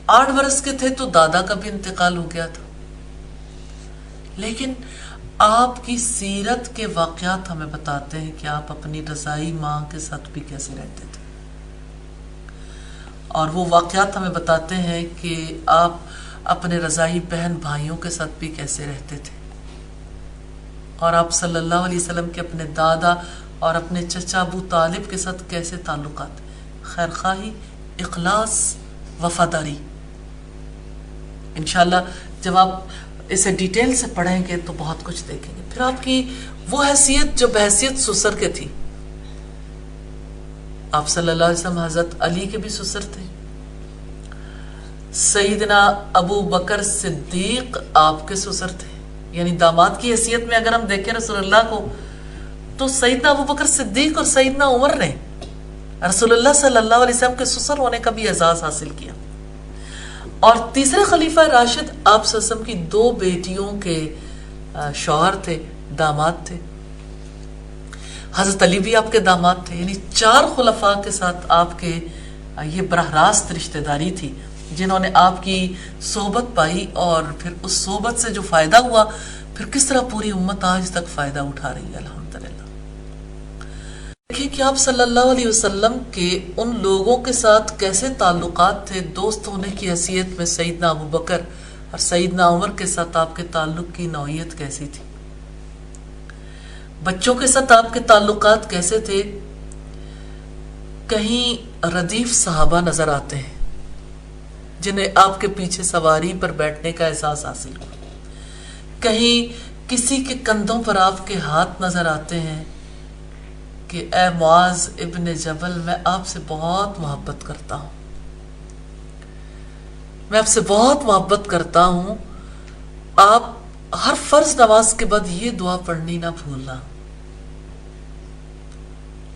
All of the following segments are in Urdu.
8 برس کے تھے تو دادا کا بھی انتقال ہو گیا تھا، لیکن آپ کی سیرت کے واقعات ہمیں بتاتے ہیں کہ آپ اپنی رضائی ماں کے ساتھ بھی کیسے رہتے تھے، اور وہ واقعات ہمیں بتاتے ہیں کہ آپ اپنے رضائی بہن بھائیوں کے ساتھ بھی کیسے رہتے تھے، اور آپ صلی اللہ علیہ وسلم کے اپنے دادا اور اپنے چچا ابو طالب کے ساتھ کیسے تعلقات، خیرخواہی، اخلاص، وفاداری۔ انشاءاللہ جب آپ اسے ڈیٹیل سے پڑھیں گے تو بہت کچھ دیکھیں گے۔ پھر آپ کی وہ حیثیت جو بحیثیت سسر کے تھی، آپ صلی اللہ علیہ وسلم حضرت علی کے بھی سسر تھے، سیدنا ابو بکر صدیق آپ کے سسر تھے، یعنی داماد کی حیثیت میں اگر ہم دیکھیں رسول اللہ کو تو سیدنا ابو بکر صدیق اور سیدنا عمر نے رسول اللہ صلی اللہ علیہ وسلم کے سسر ہونے کا بھی اعزاز حاصل کیا، اور تیسرے خلیفہ راشد آپ صلی اللہ علیہ وسلم کی 2 بیٹیوں کے شوہر تھے، داماد تھے۔ حضرت علی بھی آپ کے داماد تھے، یعنی 4 خلفاء کے ساتھ آپ کے یہ براہ راست رشتہ داری تھی، جنہوں نے آپ کی صحبت پائی، اور پھر اس صحبت سے جو فائدہ ہوا، پھر کس طرح پوری امت آج تک فائدہ اٹھا رہی ہے الحمدللہ۔ دیکھیے کہ آپ صلی اللہ علیہ وسلم کے ان لوگوں کے ساتھ کیسے تعلقات تھے، دوست ہونے کی حیثیت میں سیدنا ابو بکر اور سیدنا عمر کے ساتھ آپ کے تعلق کی نوعیت کیسی تھی، بچوں کے ساتھ آپ کے تعلقات کیسے تھے۔ کہیں ردیف صحابہ نظر آتے ہیں جنہیں آپ کے پیچھے سواری پر بیٹھنے کا احساس حاصل ہوا، کہیں کسی کے کندھوں پر آپ کے ہاتھ نظر آتے ہیں کہ اے معاذ ابن جبل، میں آپ سے بہت محبت کرتا ہوں، میں آپ سے بہت محبت کرتا ہوں، آپ ہر فرض نماز کے بعد یہ دعا پڑھنی نہ بھولنا۔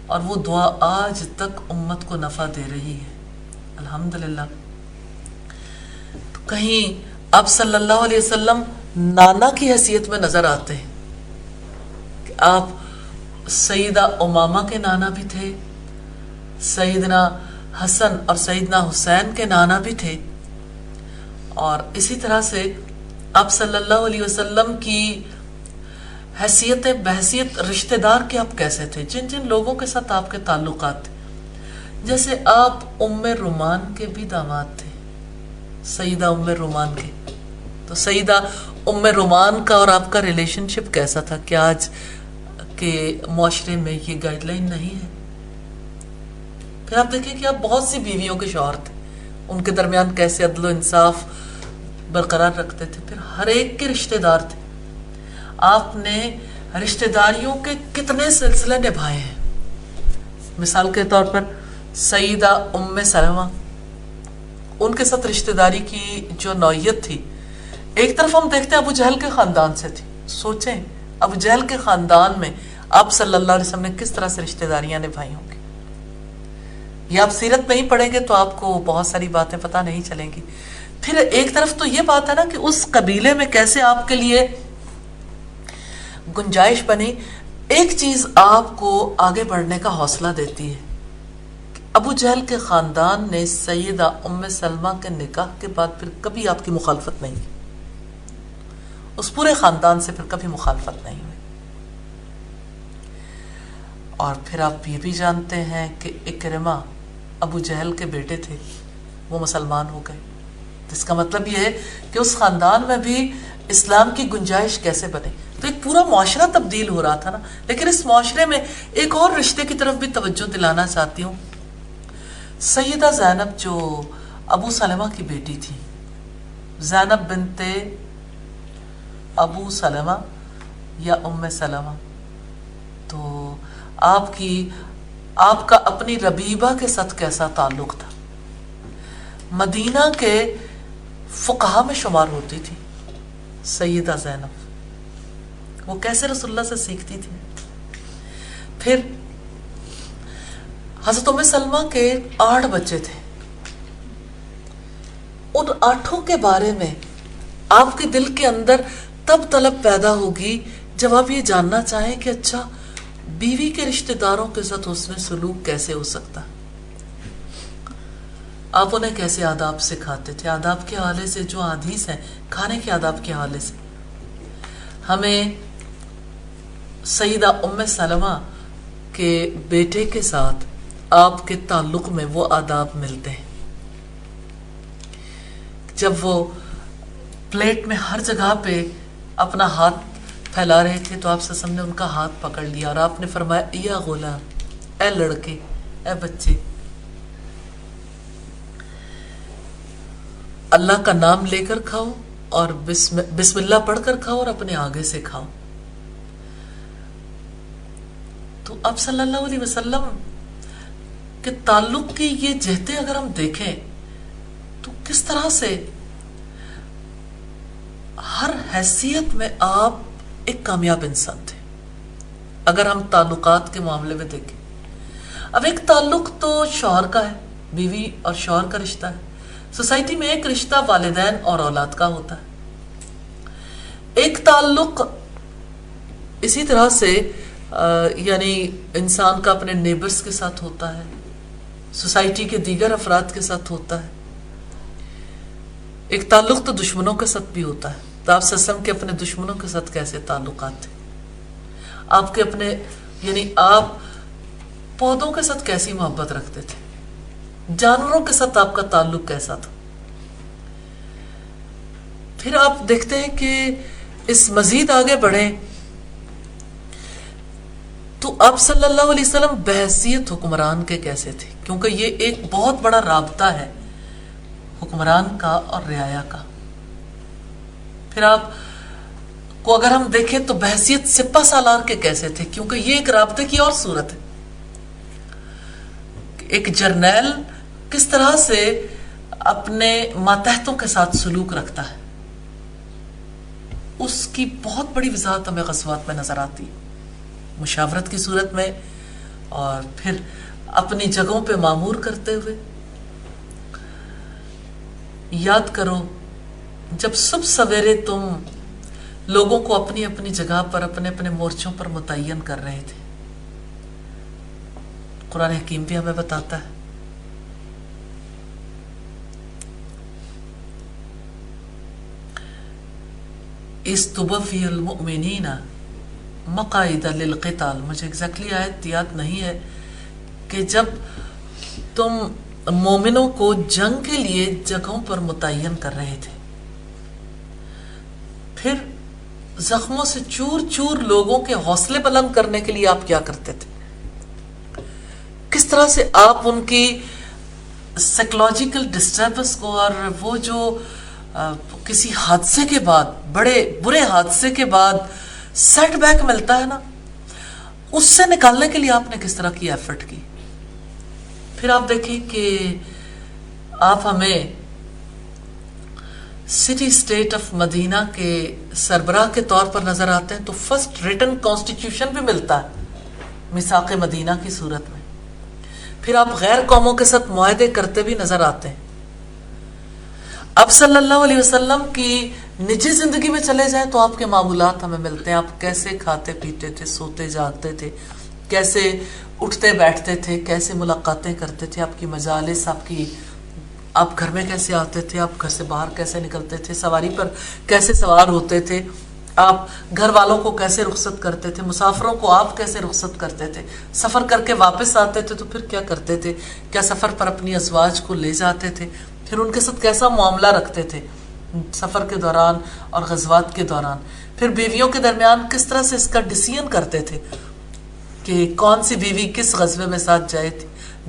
اور وہ دعا آج تک امت کو نفع دے رہی ہے الحمدللہ۔ تو کہیں آپ صلی اللہ علیہ وسلم نانا کی حیثیت میں نظر آتے ہیں کہ آپ سیدہ امامہ کے نانا بھی تھے، سیدنا حسن اور سیدنا حسین کے نانا بھی تھے، اور اسی طرح سے آپ صلی اللہ علیہ وسلم کی حیثیت بحیثیت رشتہ دار کے آپ کیسے تھے، جن جن لوگوں کے ساتھ آپ کے تعلقات تھے۔ جیسے آپ ام رومان کے بھی داماد تھے، سیدہ ام رومان کے، تو سیدہ ام رومان کا اور آپ کا ریلیشن شپ کیسا تھا کہ آج کے معاشرے میں یہ گائیڈ لائن نہیں ہے۔ پھر آپ دیکھیں کہ آپ بہت سی بیویوں کے شوہر تھے، ان کے درمیان کیسے عدل و انصاف برقرار رکھتے تھے، پھر ہر ایک کے رشتہ دار تھے، آپ نے رشتہ داریوں کے کتنے سلسلے نبھائے ہیں۔ مثال کے طور پر سیدہ ام سلمہ، ان کے ساتھ رشتہ داری کی جو نوعیت تھی، ایک طرف ہم دیکھتے ہیں ابو جہل کے خاندان سے تھی، سوچیں ابو جہل کے خاندان میں آپ صلی اللہ علیہ وسلم نے کس طرح سے رشتہ داریاں نبھائی ہوں گی، یہ آپ سیرت نہیں پڑھیں گے تو آپ کو بہت ساری باتیں پتہ نہیں چلیں گی۔ پھر ایک طرف تو یہ بات ہے نا کہ اس قبیلے میں کیسے آپ کے لیے گنجائش بنی۔ ایک چیز آپ کو آگے بڑھنے کا حوصلہ دیتی ہے کہ ابو جہل کے خاندان نے سیدہ ام سلمہ کے نکاح کے بعد پھر کبھی آپ کی مخالفت نہیں کی، اس پورے خاندان سے پھر کبھی مخالفت نہیں ہوئی۔ اور پھر آپ یہ بھی جانتے ہیں کہ اکرمہ ابو جہل کے بیٹے تھے، وہ مسلمان ہو گئے، اس کا مطلب یہ ہے کہ اس خاندان میں بھی اسلام کی گنجائش کیسے بنے۔ تو ایک پورا معاشرہ تبدیل ہو رہا تھا نا، لیکن اس معاشرے میں ایک اور رشتے کی طرف بھی توجہ دلانا چاہتی ہوں۔ سیدہ زینب جو ابو سلمہ کی بیٹی تھی، زینب بنت ابو سلمہ یا ام سلمہ، تو آپ کا اپنی ربیبہ کے ساتھ کیسا تعلق تھا، مدینہ کے فقہا میں شمار ہوتی تھی سیدہ زینب، وہ کیسے رسول اللہ سے سیکھتی تھی۔ پھر حضرت ام سلمہ کے 8 بچے تھے، ان 8 کے بارے میں آپ کے دل کے اندر تب طلب پیدا ہوگی جب آپ یہ جاننا چاہیں کہ اچھا بیوی کے رشتہ داروں کے ساتھ حسن سلوک کیسے ہو سکتا۔ آپ انہیں کیسے آداب سکھاتے تھے، آداب کے حوالے سے جو حدیث ہیں، کھانے کے آداب کے حوالے سے. ہمیں سیدہ ام سلمہ کے بیٹے کے ساتھ آپ کے تعلق میں وہ آداب ملتے ہیں. جب وہ پلیٹ میں ہر جگہ پہ اپنا ہاتھ پھیلا رہے تھے تو آپ صلی اللہ علیہ وسلم نے ان کا ہاتھ پکڑ لیا اور آپ نے فرمایا یا غلام، اے لڑکے، اے بچے، اللہ کا نام لے کر کھاؤ اور بسم اللہ پڑھ کر کھاؤ اور اپنے آگے سے کھاؤ. تو اب صلی اللہ علیہ وسلم کے تعلق کی یہ جہتیں اگر ہم دیکھیں تو کس طرح سے ہر حیثیت میں آپ ایک کامیاب انسان تھے. اگر ہم تعلقات کے معاملے میں دیکھیں، اب ایک تعلق تو شوہر کا ہے، بیوی اور شوہر کا رشتہ ہے. سوسائٹی میں ایک رشتہ والدین اور اولاد کا ہوتا ہے. ایک تعلق اسی طرح سے یعنی انسان کا اپنے نیبرز کے ساتھ ہوتا ہے، سوسائٹی کے دیگر افراد کے ساتھ ہوتا ہے. ایک تعلق تو دشمنوں کے ساتھ بھی ہوتا ہے. تو آپ صلی اللہ علیہ وسلم کے اپنے دشمنوں کے ساتھ کیسے تعلقات تھے؟ آپ کے اپنے یعنی آپ پودوں کے ساتھ کیسی محبت رکھتے تھے؟ جانوروں کے ساتھ آپ کا تعلق کیسا تھا؟ پھر آپ دیکھتے ہیں کہ اس مزید آگے بڑھیں تو آپ صلی اللہ علیہ وسلم بحیثیت حکمران کے کیسے تھے؟ کیونکہ یہ ایک بہت بڑا رابطہ ہے حکمران کا اور رعایا کا. پھر آپ کو اگر ہم دیکھیں تو بحیثیت سپہ سالار کے کیسے تھے؟ کیونکہ یہ ایک رابطے کی اور صورت ہے. ایک جرنیل کس طرح سے اپنے ماتحتوں کے ساتھ سلوک رکھتا ہے، اس کی بہت بڑی وضاحت ہمیں غزوات میں نظر آتی ہے، مشاورت کی صورت میں اور پھر اپنی جگہوں پہ معمور کرتے ہوئے. یاد کرو جب صبح سویرے تم لوگوں کو اپنی اپنی جگہ پر اپنے اپنے مورچوں پر متعین کر رہے تھے، قرآن حکیم بھی ہمیں بتاتا ہے اِسْتُبَوِّئَ الْمُؤْمِنِينَ مَقَاعِدَ لِلْقِتَالِ. مجھے ایگزیکٹلی آیت یاد نہیں ہے کہ جب تم مومنوں کو جنگ کے لیے جگہوں پر متعین کر رہے تھے، پھر زخموں سے چور چور لوگوں کے حوصلے بلند کرنے کے لیے آپ کیا کرتے تھے؟ کس طرح سے آپ ان کی سائیکولوجیکل ڈسٹربنس کو اور وہ جو کسی حادثے کے بعد، بڑے برے حادثے کے بعد سیٹ بیک ملتا ہے نا، اس سے نکالنے کے لیے آپ نے کس طرح کی ایفرٹ کی. پھر آپ دیکھیں کہ آپ ہمیں سٹی اسٹیٹ آف مدینہ کے سربراہ کے طور پر نظر آتے ہیں تو فرسٹ ریٹن کانسٹیٹیوشن بھی ملتا ہے میثاق مدینہ کی صورت میں. پھر آپ غیر قوموں کے ساتھ معاہدے کرتے بھی نظر آتے ہیں. اب صلی اللہ علیہ وسلم کی نجی زندگی میں چلے جائیں تو آپ کے معمولات ہمیں ملتے ہیں. آپ کیسے کھاتے پیتے تھے، سوتے جاگتے تھے، کیسے اٹھتے بیٹھتے تھے، کیسے ملاقاتیں کرتے تھے، آپ کی مجالس، آپ گھر میں کیسے آتے تھے، آپ گھر سے باہر کیسے نکلتے تھے، سواری پر کیسے سوار ہوتے تھے، آپ گھر والوں کو کیسے رخصت کرتے تھے، مسافروں کو آپ کیسے رخصت کرتے تھے، سفر کر کے واپس آتے تھے تو پھر کیا کرتے تھے، کیا سفر پر اپنی ازواج کو لے جاتے تھے، پھر ان کے ساتھ کیسا معاملہ رکھتے تھے سفر کے دوران اور غزوات کے دوران، پھر بیویوں کے درمیان کس طرح سے اس کا ڈیسیژن کرتے تھے کہ کون سی بیوی کس غزوے میں ساتھ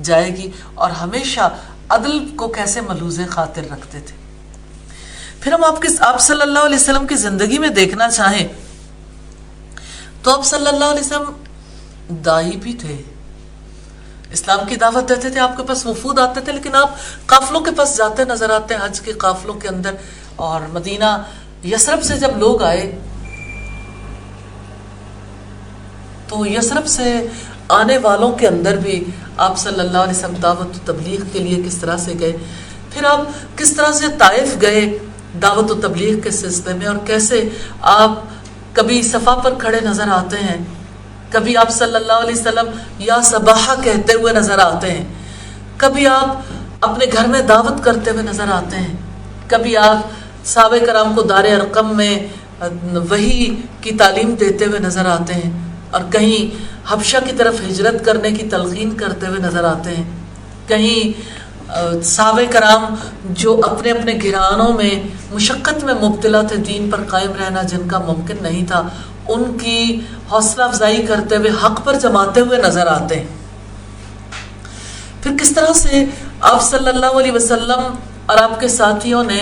جائے گی، اور ہمیشہ عدل کو کیسے ملحوظ خاطر رکھتے تھے. پھر ہم آپ صلی اللہ علیہ وسلم کی زندگی میں دیکھنا چاہیں تو آپ صلی اللہ علیہ وسلم دائی بھی تھے، اسلام کی دعوت دیتے تھے، آپ کے پاس وفود آتے تھے، لیکن آپ قافلوں کے پاس جاتے نظر آتے ہیں حج کے قافلوں کے اندر. اور مدینہ یثرب سے جب لوگ آئے تو یثرب سے آنے والوں کے اندر بھی آپ صلی اللہ علیہ وسلم دعوت و تبلیغ کے لیے کس طرح سے گئے. پھر آپ کس طرح سے طائف گئے دعوت و تبلیغ کے سلسلے میں، اور کیسے آپ کبھی صفا پر کھڑے نظر آتے ہیں، کبھی آپ صلی اللہ علیہ وسلم یا صباحہ کہتے ہوئے نظر آتے ہیں، کبھی آپ اپنے گھر میں دعوت کرتے ہوئے نظر آتے ہیں، کبھی آپ صحابہ کرام کو دار ارقم میں وحی کی تعلیم دیتے ہوئے نظر آتے ہیں، اور کہیں حبشہ کی طرف ہجرت کرنے کی تلقین کرتے ہوئے نظر آتے ہیں، کہیں صحابہ کرام جو اپنے اپنے گھرانوں میں مشقت میں مبتلا تھے، دین پر قائم رہنا جن کا ممکن نہیں تھا، ان کی حوصلہ افزائی کرتے ہوئے حق پر جماتے ہوئے نظر آتے ہیں۔ پھر کس طرح سے آپ صلی اللہ علیہ وسلم اور آپ کے ساتھیوں نے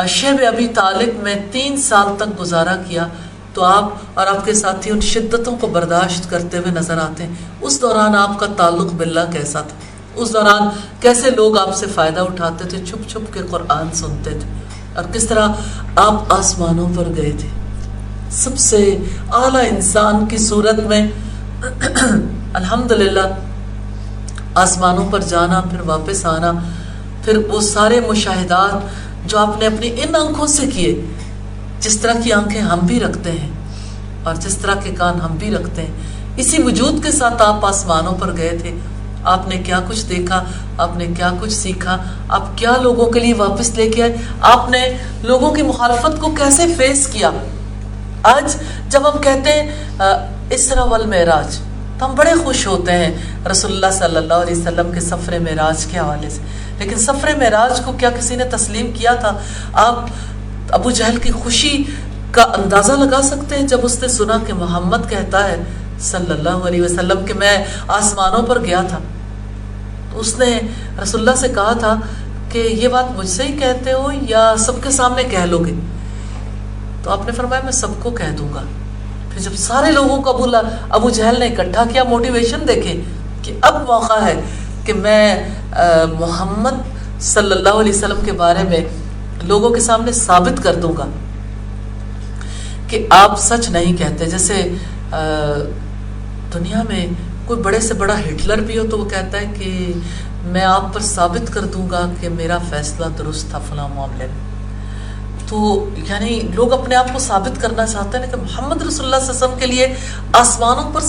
شیب ابی طالب میں 3 سال تک گزارا کیا، تو آپ اور آپ کے ساتھیوں شدتوں کو برداشت کرتے ہوئے نظر آتے ہیں۔ اس دوران آپ کا تعلق باللہ کیسا تھا؟ اس دوران کیسے لوگ آپ سے فائدہ اٹھاتے تھے، چھپ چھپ کے قرآن سنتے تھے، اور کس طرح آپ آسمانوں پر گئے تھے، سب سے اعلیٰ انسان کی صورت میں الحمدللہ آسمانوں پر جانا، پھر واپس آنا، پھر وہ سارے مشاہدات جو آپ نے اپنی ان آنکھوں سے کیے، جس طرح کی آنکھیں ہم بھی رکھتے ہیں اور جس طرح کے کان ہم بھی رکھتے ہیں، اسی وجود کے ساتھ آپ آسمانوں پر گئے تھے۔ آپ نے کیا کچھ دیکھا، آپ نے کیا کچھ سیکھا، آپ کیا لوگوں کے لیے واپس لے کے آئے، آپ نے لوگوں کی مخالفت کو کیسے فیس کیا۔ آج جب ہم کہتے ہیں اسراء والمعراج تو ہم بڑے خوش ہوتے ہیں رسول اللہ صلی اللہ علیہ وسلم کے سفر معراج کے حوالے سے، لیکن سفر معراج کو کیا کسی نے تسلیم کیا تھا؟ آپ ابو جہل کی خوشی کا اندازہ لگا سکتے ہیں جب اس نے سنا کہ محمد کہتا ہے صلی اللہ علیہ وسلم کہ میں آسمانوں پر گیا تھا، تو اس نے رسول اللہ سے کہا تھا کہ یہ بات مجھ سے ہی کہتے ہو یا سب کے سامنے کہہ لو گے؟ تو آپ نے فرمایا میں سب کو کہہ دوں گا۔ پھر جب سارے لوگوں کو ابو جہل نے اکٹھا کیا، موٹیویشن دیکھے کہ اب موقع ہے کہ میں محمد صلی اللہ علیہ وسلم کے بارے میں لوگوں کے سامنے ثابت کر دوں گا کہ آپ سچ نہیں کہتے۔ جیسے دنیا میں کوئی بڑے سے بڑا ہٹلر بھی ہو تو وہ کہتا ہے کہ میں آپ پر ثابت کر دوں گا کہ میرا فیصلہ درست تھا فلاں معاملے میں۔ تو یعنی لوگ اپنے آپ کو ثابت کرنا چاہتے ہیں، لیکن محمد رسول اللہ صلی اللہ علیہ وسلم کے لیے آسمانوں پر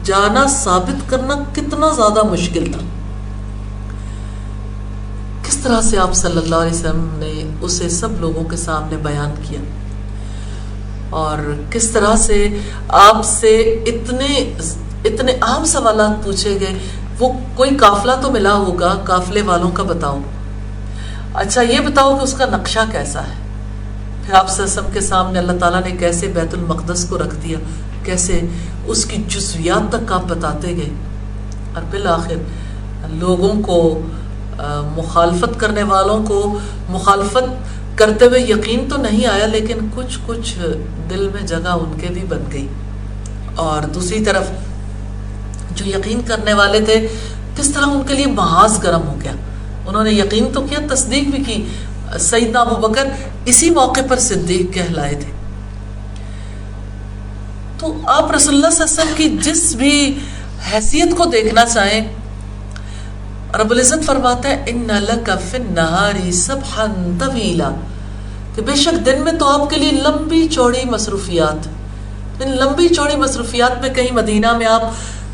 جانا ثابت کرنا کتنا زیادہ مشکل تھا۔ کس طرح سے آپ صلی اللہ علیہ وسلم نے اسے سب لوگوں کے سامنے بیان کیا، اور کس طرح سے آپ سے اتنے اہم سوالات پوچھے گئے۔ وہ کوئی قافلہ تو ملا ہوگا، قافلے والوں کا بتاؤ، اچھا یہ بتاؤ کہ اس کا نقشہ کیسا ہے۔ پھر آپ صلی اللہ علیہ وسلم کے سامنے اللہ تعالیٰ نے کیسے بیت المقدس کو رکھ دیا، کیسے اس کی جزویات تک آپ بتاتے گئے، اور بالآخر لوگوں کو مخالفت کرنے والوں کو مخالفت کرتے ہوئے یقین تو نہیں آیا، لیکن کچھ دل میں جگہ ان کے بھی بن گئی۔ اور دوسری طرف جو یقین کرنے والے تھے، کس طرح ان کے لیے محاذ گرم ہو گیا، انہوں نے یقین تو کیا، تصدیق بھی کی۔ سیدنا ابو بکر اسی موقع پر صدیق کہلائے تھے۔ تو آپ رسول اللہ صلی اللہ علیہ وسلم کی جس بھی حیثیت کو دیکھنا چاہیں، رب العزت فرماتا ہے ان لک فی النہار سبحا طویلا، کہ بے شک دن میں تو آپ کے لیے لمبی چوڑی مصروفیات، ان لمبی چوڑی مصروفیات میں کہیں مدینہ میں آپ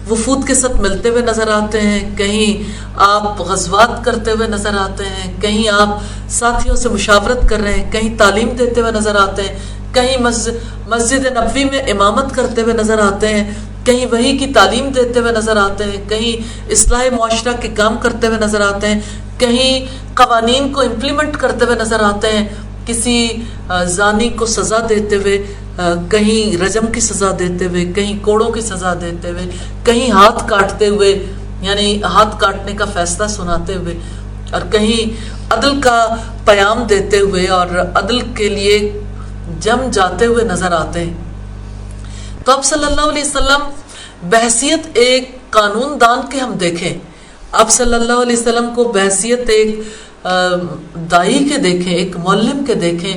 وفود کے ساتھ ملتے ہوئے نظر آتے ہیں، کہیں آپ غزوات کرتے ہوئے نظر آتے ہیں، کہیں آپ ساتھیوں سے مشاورت کر رہے ہیں، کہیں تعلیم دیتے ہوئے نظر آتے ہیں، کہیں مسجد نبوی میں امامت کرتے ہوئے نظر آتے ہیں، کہیں وحی کی تعلیم دیتے ہوئے نظر آتے ہیں، کہیں اصلاح معاشرہ کے کام کرتے ہوئے نظر آتے ہیں، کہیں قوانین کو امپلیمنٹ کرتے ہوئے نظر آتے ہیں، کسی زانی کو سزا دیتے ہوئے، کہیں رجم کی سزا دیتے ہوئے، کہیں کوڑوں کی سزا دیتے ہوئے، کہیں ہاتھ کاٹتے ہوئے یعنی ہاتھ کاٹنے کا فیصلہ سناتے ہوئے، اور کہیں عدل کا پیام دیتے ہوئے اور عدل کے لیے جم جاتے ہوئے نظر آتے ہیں۔ تو اب صلی اللہ علیہ وسلم بحیثیت ایک قانون دان کے ہم دیکھیں، اب صلی اللہ علیہ وسلم کو بحیثیت ایک دائی کے دیکھیں، ایک معلم کے دیکھیں،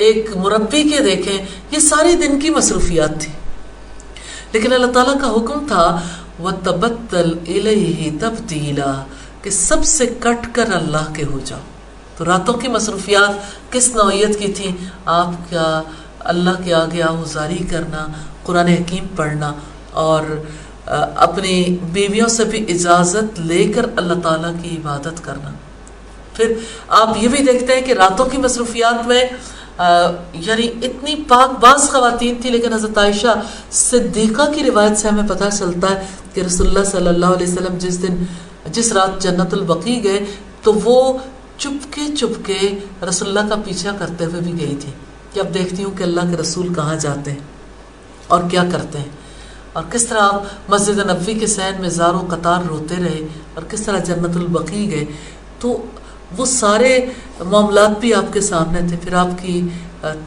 ایک مربی کے دیکھیں، یہ ساری دن کی مصروفیات تھی، لیکن اللہ تعالیٰ کا حکم تھا وَتَبَتَّلْ إِلَيْهِ تَبْتِيلًا، کہ سب سے کٹ کر اللہ کے ہو جاؤ۔ تو راتوں کی مصروفیات کس نوعیت کی تھی؟ آپ کا اللہ کے آگے آہوزاری کرنا، قرآن حکیم پڑھنا، اور اپنی بیویوں سے بھی اجازت لے کر اللہ تعالیٰ کی عبادت کرنا۔ پھر آپ یہ بھی دیکھتے ہیں کہ راتوں کی مصروفیات میں یعنی اتنی پاک باز خواتین تھی، لیکن حضرت عائشہ صدیقہ کی روایت سے ہمیں پتہ چلتا ہے کہ رسول اللہ صلی اللہ علیہ وسلم جس رات جنت البقیع گئے تو وہ چپ کے رسول اللہ کا پیچھا کرتے ہوئے بھی گئی تھی کہ اب دیکھتی ہوں کہ اللہ کے رسول کہاں جاتے ہیں اور کیا کرتے ہیں، اور کس طرح آپ مسجد نبوی کے صحن میں زاروں قطار روتے رہے اور کس طرح جنت البقیع گئے. تو وہ سارے معاملات بھی آپ کے سامنے تھے. پھر آپ کی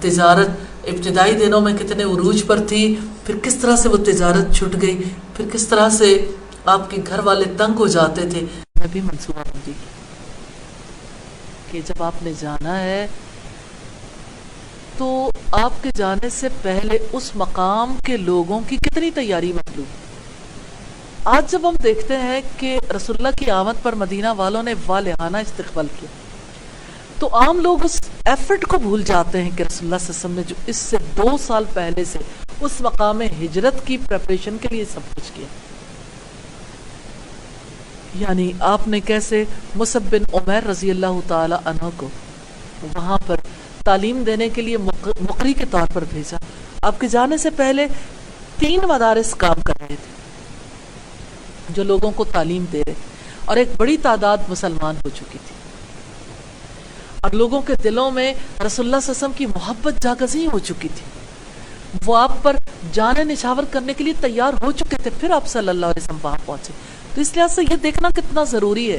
تجارت ابتدائی دنوں میں کتنے عروج پر تھی، پھر کس طرح سے وہ تجارت چھٹ گئی، پھر کس طرح سے آپ کے گھر والے تنگ ہو جاتے تھے. میں بھی منصوبہ بندی کہ جب آپ نے جانا ہے تو آپ کے جانے سے پہلے اس مقام کے لوگوں کی کتنی تیاری مطلوب. آج جب ہم دیکھتے ہیں کہ رسول اللہ کی آمد پر مدینہ والوں نے والہانہ استقبال کیا تو عام لوگ اس ایفرٹ کو بھول جاتے ہیں کہ رسول اللہ صلی اللہ علیہ وسلم نے جو اس سے 2 سال پہلے سے اس مقام ہجرت کی پریپریشن کے لیے سب کچھ کیا. یعنی آپ نے کیسے مصعب بن عمیر رضی اللہ تعالی عنہ کو وہاں پر تعلیم دینے کے لیے مقری کے طور پر بھیجا. آپ کے جانے سے پہلے 3 مدارس کام کر رہے تھے جو لوگوں کو تعلیم دے رہے، اور ایک بڑی تعداد مسلمان ہو چکی تھی، اور لوگوں کے دلوں میں رسول اللہ صلی اللہ علیہ وسلم کی محبت جاگزیں ہو چکی تھی. وہ آپ پر جان نچھاور کرنے کے لیے تیار ہو چکے تھے. پھر آپ صلی اللہ علیہ وسلم وہاں پہنچے. تو اس لحاظ سے یہ دیکھنا کتنا ضروری ہے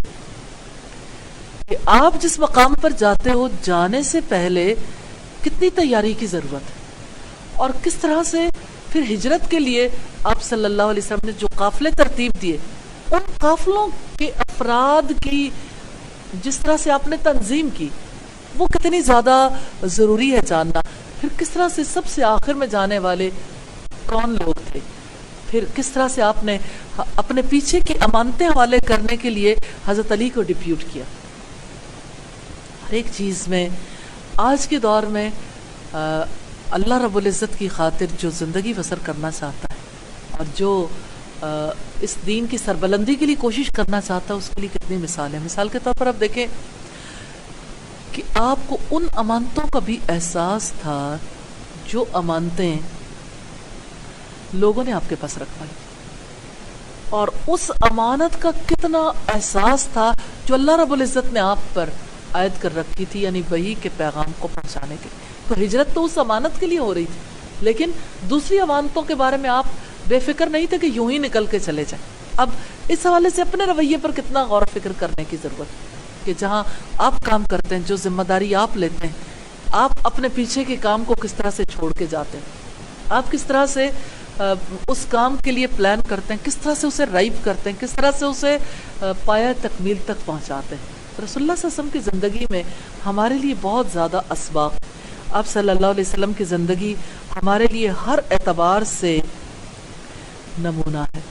کہ آپ جس مقام پر جاتے ہو جانے سے پہلے کتنی تیاری کی ضرورت ہے، اور کس طرح سے پھر ہجرت کے لیے آپ صلی اللہ علیہ وسلم نے جو قافلے ترتیب دیے، ان قافلوں کے افراد کی جس طرح سے آپ نے تنظیم کی وہ کتنی زیادہ ضروری ہے جاننا. پھر کس طرح سے سب سے آخر میں جانے والے کون لوگ تھے، پھر کس طرح سے آپ نے اپنے پیچھے کی امانتیں حوالے کرنے کے لیے حضرت علی کو ڈپیوٹ کیا. ہر ایک چیز میں آج کے دور میں اللہ رب العزت کی خاطر جو زندگی بسر کرنا چاہتا ہے اور جو اس دین کی سربلندی کے لیے کوشش کرنا چاہتا ہے، اس کے لیے کتنی مثال ہے. مثال کے طور پر آپ دیکھیں کہ آپ کو ان امانتوں کا بھی احساس تھا جو امانتیں لوگوں نے آپ کے پاس رکھوائی، اور اس امانت کا کتنا احساس تھا جو اللہ رب العزت نے آپ پر عائد کر رکھی تھی، یعنی وحی کے پیغام کو پہنچانے کے. تو ہجرت تو اس امانت کے لیے ہو رہی تھی، لیکن دوسری امانتوں کے بارے میں آپ بے فکر نہیں تھے کہ یوں ہی نکل کے چلے جائیں. اب اس حوالے سے اپنے رویے پر کتنا غور و فکر کرنے کی ضرورت ہے کہ جہاں آپ کام کرتے ہیں، جو ذمہ داری آپ لیتے ہیں، آپ اپنے پیچھے کے کام کو کس طرح سے چھوڑ کے جاتے ہیں، آپ کس طرح سے اس کام کے لیے پلان کرتے ہیں، کس طرح سے اسے رائب کرتے ہیں، کس طرح سے اسے پایہ تکمیل تک پہنچاتے ہیں. رسول اللہ صلی اللہ علیہ وسلم کی زندگی میں ہمارے لیے بہت زیادہ اسباق. آپ صلی اللہ علیہ وسلم کی زندگی ہمارے لیے ہر اعتبار سے نمونہ ہے.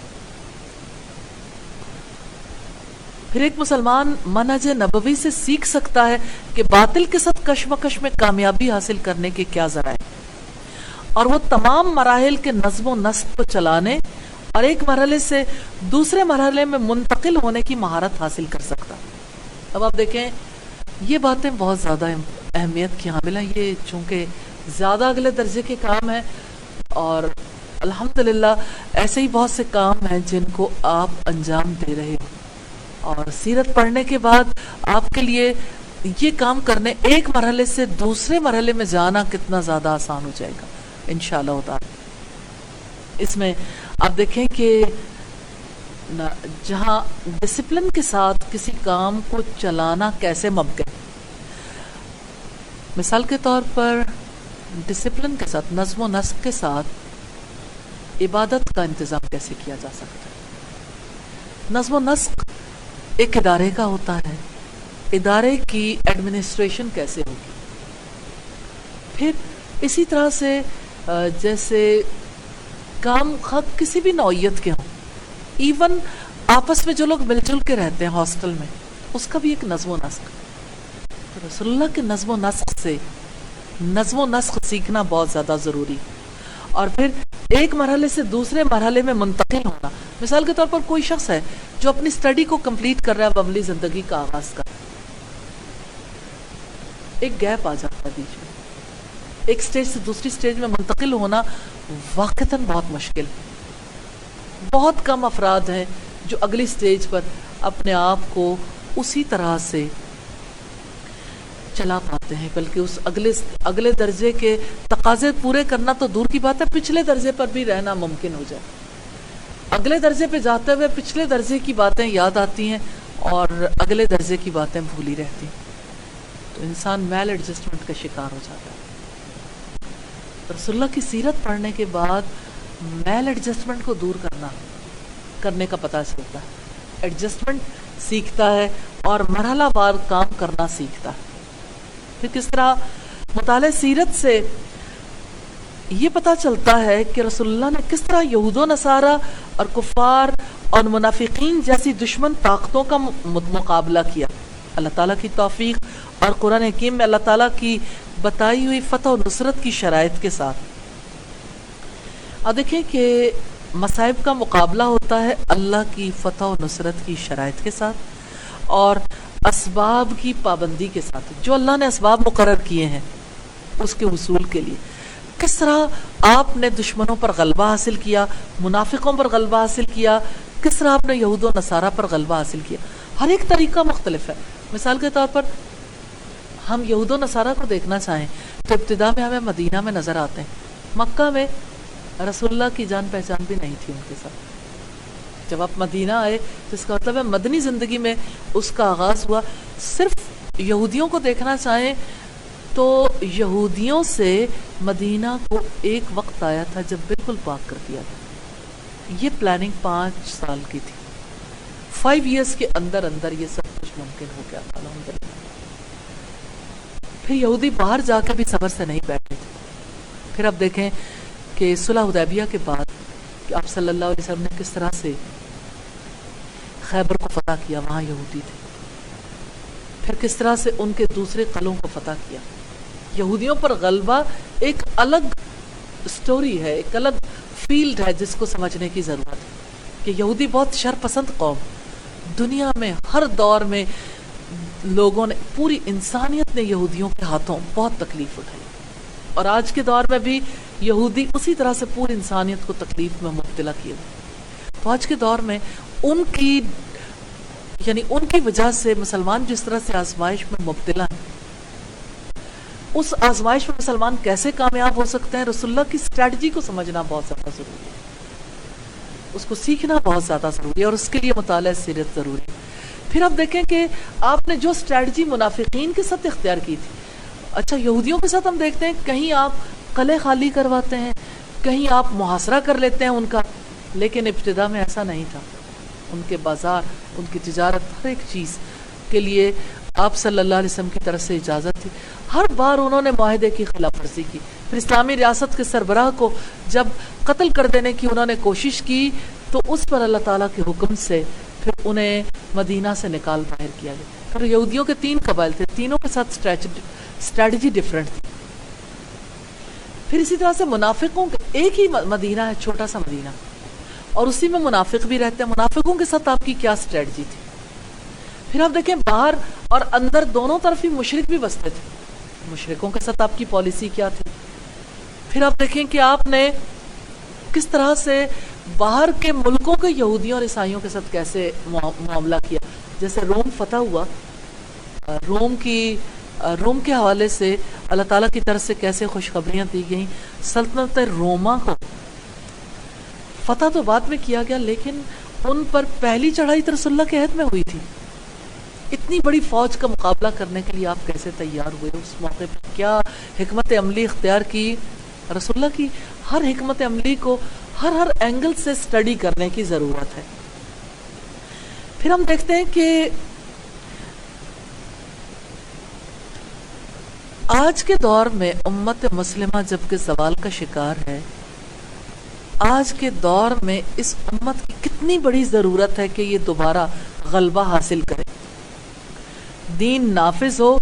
پھر ایک مسلمان منہج نبوی سے سیکھ سکتا ہے کہ باطل کے ساتھ کشمکش میں کامیابی حاصل کرنے کے کیا ذرائع ہیں، اور وہ تمام مراحل کے نظم و نسق کو چلانے اور ایک مرحلے سے دوسرے مرحلے میں منتقل ہونے کی مہارت حاصل کر سکتا. اب آپ دیکھیں یہ باتیں بہت زیادہ اہمیت کی حامل ہیں. یہ چونکہ زیادہ اگلے درجے کے کام ہیں، اور الحمدللہ ایسے ہی بہت سے کام ہیں جن کو آپ انجام دے رہے ہو، اور سیرت پڑھنے کے بعد آپ کے لیے یہ کام کرنے ایک مرحلے سے دوسرے مرحلے میں جانا کتنا زیادہ آسان ہو جائے گا انشاءاللہ تعالی. اس میں آپ دیکھیں کہ جہاں ڈسپلن کے ساتھ کسی کام کو چلانا کیسے ممکن، مثال کے طور پر ڈسپلن کے ساتھ، نظم و نسق کے ساتھ عبادت کا انتظام کیسے کیا جا سکتا ہے. نظم و نسق ایک ادارے کا ہوتا ہے، ادارے کی ایڈمنسٹریشن کیسے ہوگی. پھر اسی طرح سے جیسے کام خط کسی بھی نوعیت کے ہوں، ایون آپس میں جو لوگ مل جل کے رہتے ہیں ہاسٹل میں، اس کا بھی ایک نظم و نسق. تو رسول اللہ کے نظم و نسق سے نظم و نسق سیکھنا بہت زیادہ ضروری، اور پھر ایک مرحلے سے دوسرے مرحلے میں منتقل ہونا. مثال کے طور پر کوئی شخص ہے جو اپنی اسٹڈی کو کمپلیٹ کر رہا ہے، اب عملی زندگی کا آغاز کر رہا ہے، ایک گیپ آ جاتا ہے بیچ میں. ایک سٹیج سے دوسری سٹیج میں منتقل ہونا واقعتاً بہت مشکل ہے. بہت کم افراد ہیں جو اگلی سٹیج پر اپنے آپ کو اسی طرح سے چلا پاتے ہیں، بلکہ اس اگلے درجے کے تقاضے پورے کرنا تو دور کی بات ہے، پچھلے درجے پر بھی رہنا ممکن ہو جائے. اگلے درجے پہ جاتے ہوئے پچھلے درجے کی باتیں یاد آتی ہیں اور اگلے درجے کی باتیں بھولی رہتی ہیں، تو انسان میل ایڈجسٹمنٹ کا شکار ہو جاتا ہے. رسول اللہ کی سیرت پڑھنے کے بعد میل ایڈجسٹمنٹ کو دور کرنے کا پتہ چلتا ہے. ایڈجسٹمنٹ سیکھتا ہے اور مرحلہ وار کام کرنا سیکھتا ہے. پھر کس طرح مطالعہ سیرت سے یہ پتہ چلتا ہے کہ رسول اللہ نے کس طرح یہود و نصارہ اور کفار اور منافقین جیسی دشمن طاقتوں کا مقابلہ کیا اللہ تعالیٰ کی توفیق اور قرآن حکیم میں اللہ تعالیٰ کی بتائی ہوئی فتح و نصرت کی شرائط کے ساتھ. اب دیکھیں کہ مصائب کا مقابلہ ہوتا ہے اللہ کی فتح و نصرت کی شرائط کے ساتھ اور اسباب کی پابندی کے ساتھ. جو اللہ نے اسباب مقرر کیے ہیں اس کے حصول کے لیے کس طرح آپ نے دشمنوں پر غلبہ حاصل کیا، منافقوں پر غلبہ حاصل کیا، کس طرح آپ نے یہود و نصارہ پر غلبہ حاصل کیا. ہر ایک طریقہ مختلف ہے. مثال کے طور پر ہم یہود و نصارہ کو دیکھنا چاہیں تو ابتدا میں ہمیں مدینہ میں نظر آتے ہیں. مکہ میں رسول اللہ کی جان پہچان بھی نہیں تھی ان کے ساتھ. جب آپ مدینہ آئے تو اس کا مطلب ہے مدنی زندگی میں اس کا آغاز ہوا. صرف یہودیوں کو دیکھنا چاہیں تو یہودیوں سے مدینہ کو ایک وقت آیا تھا جب بالکل پاک کر دیا گیا. یہ پلاننگ 5 سال کی تھی. 5 ایئرس کے اندر یہ سب کچھ ممکن ہو گیا تھا الحمدللہ. پھر یہودی باہر جا کے بھی صبر سے نہیں بیٹھے تھے. پھر اب دیکھیں کہ صلح حدیبیہ کے بعد کہ آپ صلی اللہ علیہ وسلم نے کس طرح سے خیبر کو فتح کیا، وہاں یہودی تھے. پھر کس طرح سے ان کے دوسرے قلعوں کو فتح کیا. یہودیوں پر غلبہ ایک الگ سٹوری ہے، ایک الگ فیلڈ ہے جس کو سمجھنے کی ضرورت ہے کہ یہودی بہت شر پسند قوم. دنیا میں ہر دور میں لوگوں نے، پوری انسانیت نے یہودیوں کے ہاتھوں بہت تکلیف اٹھائی اور آج کے دور میں بھی یہودی اسی طرح سے پوری انسانیت کو تکلیف میں مبتلا کیے. تو آج کے دور میں ان کی وجہ سے مسلمان جس طرح سے آزمائش میں مبتلا ہیں، اس آزمائش میں مسلمان کیسے کامیاب ہو سکتے ہیں، رسول اللہ کی اسٹریٹجی کو سمجھنا بہت زیادہ ضروری ہے. اس کو سیکھنا بہت زیادہ ضروری ہے اور اس کے لیے مطالعہ سیرت ضروری ہے. پھر آپ دیکھیں کہ آپ نے جو اسٹریٹجی منافقین کے ساتھ اختیار کی تھی، اچھا یہودیوں کے ساتھ ہم دیکھتے ہیں کہیں آپ قلعے خالی کرواتے ہیں، کہیں آپ محاصرہ کر لیتے ہیں ان کا، لیکن ابتدا میں ایسا نہیں تھا. ان کے بازار، ان کی تجارت، ہر ایک چیز کے لیے آپ صلی اللہ علیہ وسلم کی طرف سے اجازت تھی. ہر بار انہوں نے معاہدے کی خلاف ورزی کی. پھر اسلامی ریاست کے سربراہ کو جب قتل کر دینے کی انہوں نے کوشش کی تو اس پر اللہ تعالیٰ کے حکم سے پھر انہیں مدینہ سے نکال باہر کیا گیا. پھر یہودیوں کے 3 قبائل تھے، تینوں کے ساتھ اسٹریٹجی ڈفرینٹ تھی. پھر اسی طرح سے منافقوں کے ایک ہی مدینہ ہے، چھوٹا سا مدینہ، اور اسی میں منافق بھی رہتے ہیں. منافقوں کے ساتھ آپ کی کیا اسٹریٹجی تھی؟ پھر آپ دیکھیں باہر اور اندر دونوں طرف ہی مشرک بھی بستے تھے. مشرکوں کے ساتھ آپ کی پالیسی کیا تھی؟ پھر آپ دیکھیں کہ آپ نے کس طرح سے باہر کے ملکوں کے یہودیوں اور عیسائیوں کے ساتھ کیسے معاملہ کیا. جیسے روم فتح ہوا، روم کے حوالے سے اللہ تعالیٰ کی طرف سے کیسے خوشخبریاں دی گئیں. سلطنت روما کو فتح تو بعد میں کیا گیا، لیکن ان پر پہلی چڑھائی تو رسول اللہ کے عہد میں ہوئی تھی. اتنی بڑی فوج کا مقابلہ کرنے کے لیے آپ کیسے تیار ہوئے؟ اس موقع پر کیا حکمت عملی اختیار کی؟ رسول اللہ کی ہر حکمت عملی کو ہر اینگل سے اسٹڈی کرنے کی ضرورت ہے. پھر ہم دیکھتے ہیں کہ آج کے دور میں امت مسلمہ جبکہ زوال کا شکار ہے، آج کے دور میں اس امت کی کتنی بڑی ضرورت ہے کہ یہ دوبارہ غلبہ حاصل کرے، دین نافذ ہو.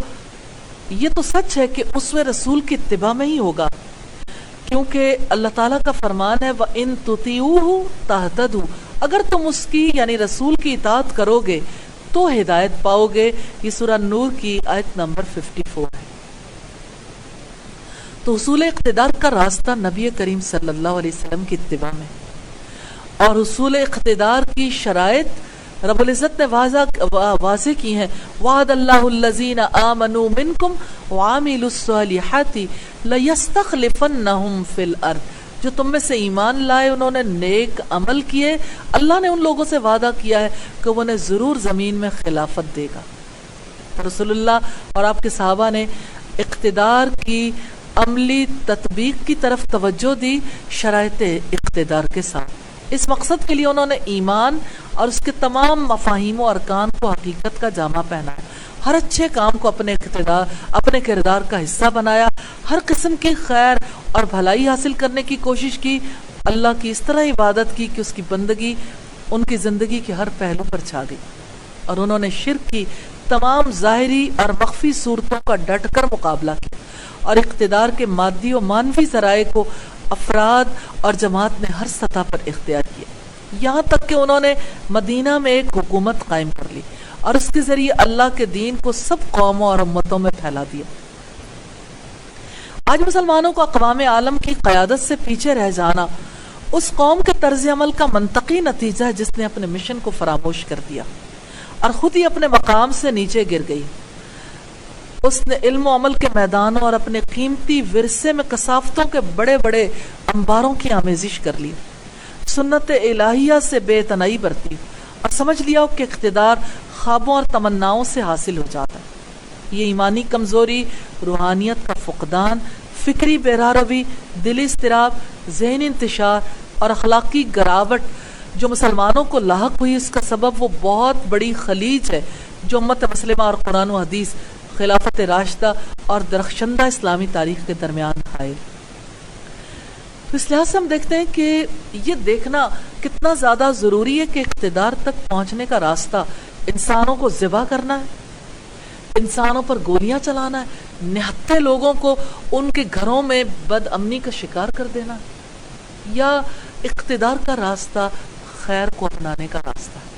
یہ تو سچ ہے کہ اسوہ رسول کی اتباع میں ہی ہوگا، کیونکہ اللہ تعالیٰ کا فرمان ہے وَإِن تُطِيعُوهُ تَهْتَدُوا، اگر تم اس کی یعنی رسول کی اطاعت کرو گے تو ہدایت پاؤ گے. یہ سورہ نور کی آیت نمبر 54 ہے. تو حصول اقتدار کا راستہ نبی کریم صلی اللہ علیہ وسلم کی اتباع میں، اور حصول اقتدار کی شرائط رب العزت نے واضح کی ہیں. وعد اللہ الذین آمنوا منکم وعملوا الصالحات لیستخلفنہم فی الارض. جو تم میں سے ایمان لائے، انہوں نے نیک عمل کیے، اللہ نے ان لوگوں سے وعدہ کیا ہے کہ وہ انہیں ضرور زمین میں خلافت دے گا. رسول اللہ اور آپ کے صحابہ نے اقتدار کی عملی تطبیق کی طرف توجہ دی شرائط اقتدار کے ساتھ. اس مقصد کے لیے انہوں نے ایمان اور اس کے تمام مفاہیم و ارکان کو حقیقت کا جامہ پہنایا، ہر اچھے کام کو اپنے کردار کا حصہ بنایا، ہر قسم کی خیر اور بھلائی حاصل کرنے کی کوشش کی، اللہ کی اس طرح عبادت کی کہ اس کی بندگی ان کی زندگی کے ہر پہلو پر چھا گئی. اور انہوں نے شرک کی تمام ظاہری اور مخفی صورتوں کا ڈٹ کر مقابلہ کیا، اور اقتدار کے مادی و معنوی ذرائع کو افراد اور جماعت نے ہر سطح پر اختیار کیا، یہاں تک کہ انہوں نے مدینہ میں ایک حکومت قائم کر لی اور اس کے ذریعے اللہ کے دین کو سب قوموں اور امتوں میں پھیلا دیا. آج مسلمانوں کو اقوام عالم کی قیادت سے پیچھے رہ جانا اس قوم کے طرز عمل کا منطقی نتیجہ ہے جس نے اپنے مشن کو فراموش کر دیا اور خود ہی اپنے مقام سے نیچے گر گئی. اس نے علم و عمل کے میدانوں اور اپنے قیمتی ورثے میں کثافتوں کے بڑے بڑے انباروں کی آمیزش کر لی، سنت الہیہ سے بے تنائی برتی اور سمجھ لیا کہ اقتدار خوابوں اور تمناؤں سے حاصل ہو جاتا ہے. یہ ایمانی کمزوری، روحانیت کا فقدان، فکری بہراروی، دلی اضطراب، ذہنی انتشار اور اخلاقی گراوٹ جو مسلمانوں کو لاحق ہوئی، اس کا سبب وہ بہت بڑی خلیج ہے جو امت مسلمہ اور قرآن و حدیث، خلافت راشدہ اور درخشندہ اسلامی تاریخ کے درمیان حائل. تو اس لحاظ سے ہم دیکھتے ہیں کہ یہ دیکھنا کتنا زیادہ ضروری ہے کہ اقتدار تک پہنچنے کا راستہ انسانوں کو ذبح کرنا ہے، انسانوں پر گولیاں چلانا ہے، نہتے لوگوں کو ان کے گھروں میں بد امنی کا شکار کر دینا، یا اقتدار کا راستہ خیر کو اپنانے کا راستہ ہے.